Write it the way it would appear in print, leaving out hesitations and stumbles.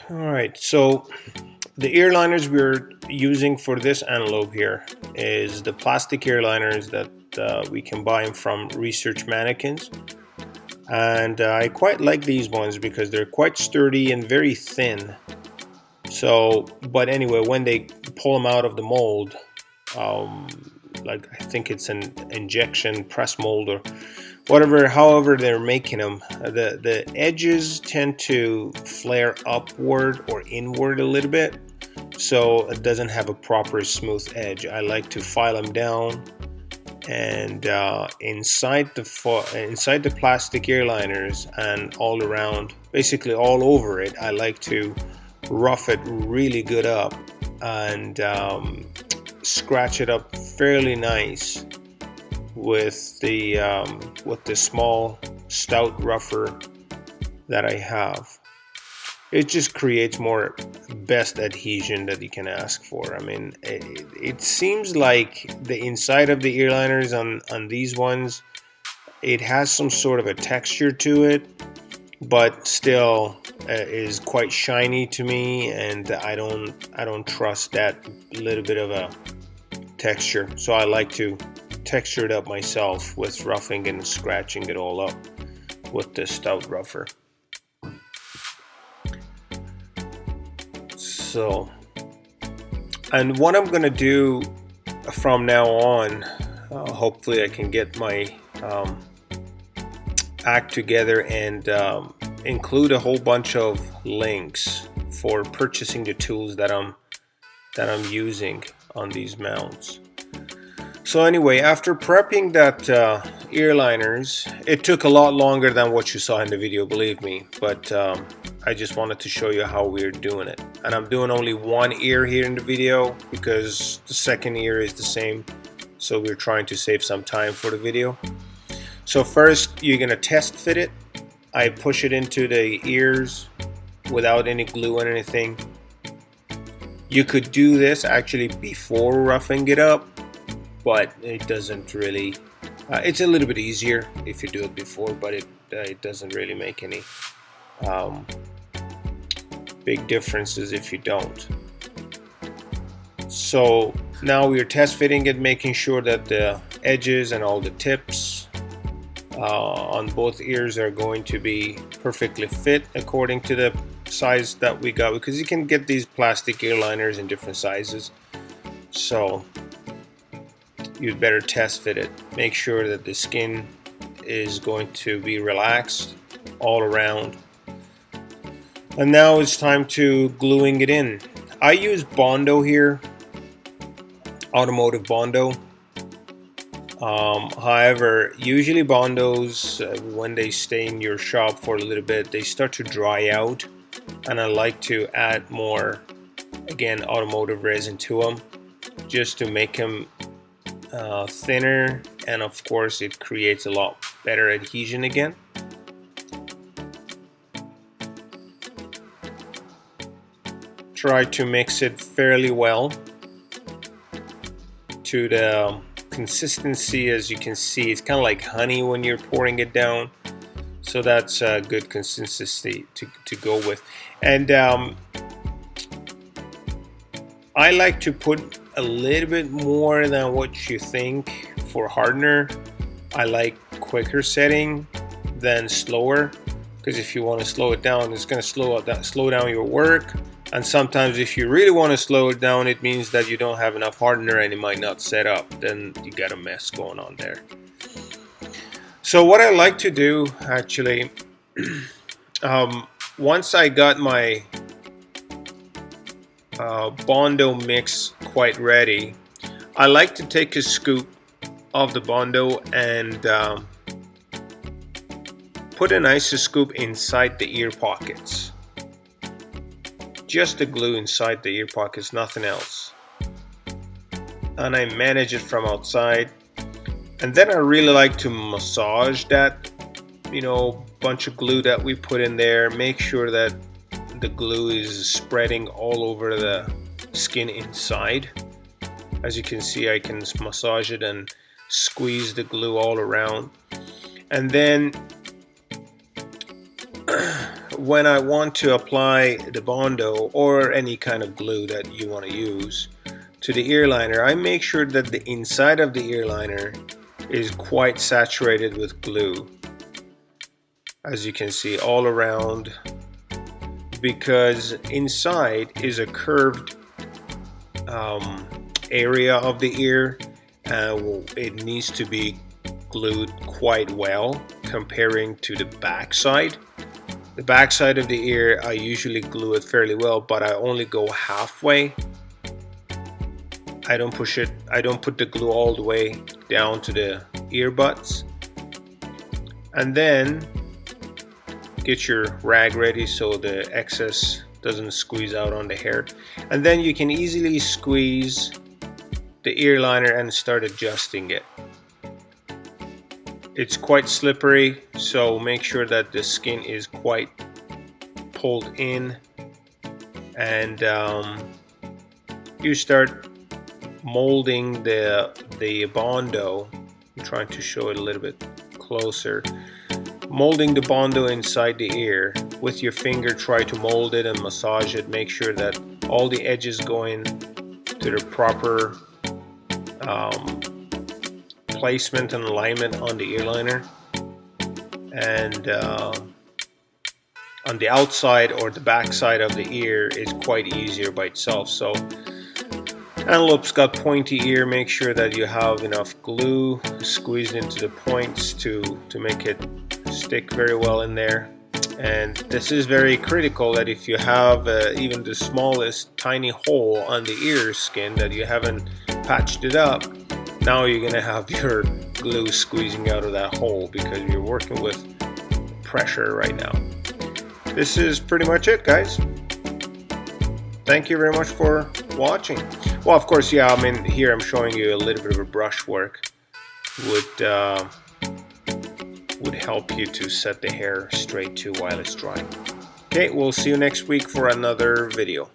All right, so the ear liners we're using for this antelope here is the plastic ear liners that we can buy them from Research Mannequins. And I quite like these ones because they're quite sturdy and very thin. So, but anyway, when they pull them out of the mold, um, like I think it's an injection press mold or whatever, however they're making them, the edges tend to flare upward or inward a little bit, so it doesn't have a proper smooth edge. I like to file them down, and inside the plastic earliners and all around, basically all over it, I like to rough it really good up and scratch it up fairly nice with the small stout rougher that I have. It just creates more best adhesion that you can ask for. I mean, it seems like the inside of the earliners on these ones, it has some sort of a texture to it, but still is quite shiny to me, and I don't trust that little bit of a texture. So I like to texture it up myself with roughing and scratching it all up with the stout rougher. So, and what I'm gonna do from now on, hopefully I can get my act together and include a whole bunch of links for purchasing the tools that I'm using on these mounts. So anyway, after prepping that ear liners, it took a lot longer than what you saw in the video, believe me, but I just wanted to show you how we're doing it. And I'm doing only one ear here in the video because the second ear is the same, so we're trying to save some time for the video. So first, you're gonna test fit it. I push it into the ears without any glue or anything. You could do this actually before roughing it up, but it doesn't really, it's a little bit easier if you do it before, but it doesn't really make any big differences if you don't. So now we're test fitting it, making sure that the edges and all the tips on both ears are going to be perfectly fit according to the size that we got, because you can get these plastic ear liners in different sizes. So you'd better test fit it. Make sure that the skin is going to be relaxed all around. And now it's time to gluing it in. I use Bondo here, automotive Bondo. However, usually Bondos, when they stay in your shop for a little bit, they start to dry out, and I like to add more, again, automotive resin to them just to make them thinner, and of course it creates a lot better adhesion again. Try to mix it fairly well to the consistency. As you can see, it's kind of like honey when you're pouring it down, so that's a good consistency to go with. And I like to put a little bit more than what you think for hardener. I like quicker setting than slower, because if you want to slow it down, it's going to slow down your work. And sometimes if you really want to slow it down, it means that you don't have enough hardener and it might not set up. Then you got a mess going on there. So what I like to do actually, once I got my Bondo mix quite ready, I like to take a scoop of the Bondo and put a nice scoop inside the ear pockets. Just the glue inside the ear pockets, nothing else. And I manage it from outside. And then I really like to massage that, bunch of glue that we put in there. Make sure that the glue is spreading all over the skin inside. As you can see, I can massage it and squeeze the glue all around. And then when I want to apply the Bondo or any kind of glue that you want to use to the ear liner, I make sure that the inside of the ear liner is quite saturated with glue, as you can see all around, because inside is a curved area of the ear. It needs to be glued quite well comparing to the back side. The back side of the ear, I usually glue it fairly well, but I only go halfway. I don't push it, I don't put the glue all the way down to the ear butts. And then get your rag ready so the excess doesn't squeeze out on the hair. And then you can easily squeeze the ear liner and start adjusting it. It's quite slippery, so make sure that the skin is quite pulled in, and you start molding the Bondo. I'm trying to show it a little bit closer. Molding the Bondo inside the ear with your finger. Try to mold it and massage it. Make sure that all the edges go in to the proper placement and alignment on the ear liner, and on the outside or the back side of the ear is quite easier by itself. So Antelope's got pointy ear. Make sure that you have enough glue squeezed into the points to make it stick very well in there. And this is very critical, that if you have even the smallest tiny hole on the ear skin that you haven't patched it up, now you're gonna have your glue squeezing out of that hole because you're working with pressure right now. This is pretty much it, guys. Thank you very much for watching. Well, of course, yeah, I mean, here I'm showing you a little bit of a brush work would help you to set the hair straight too while it's drying. Okay, we'll see you next week for another video.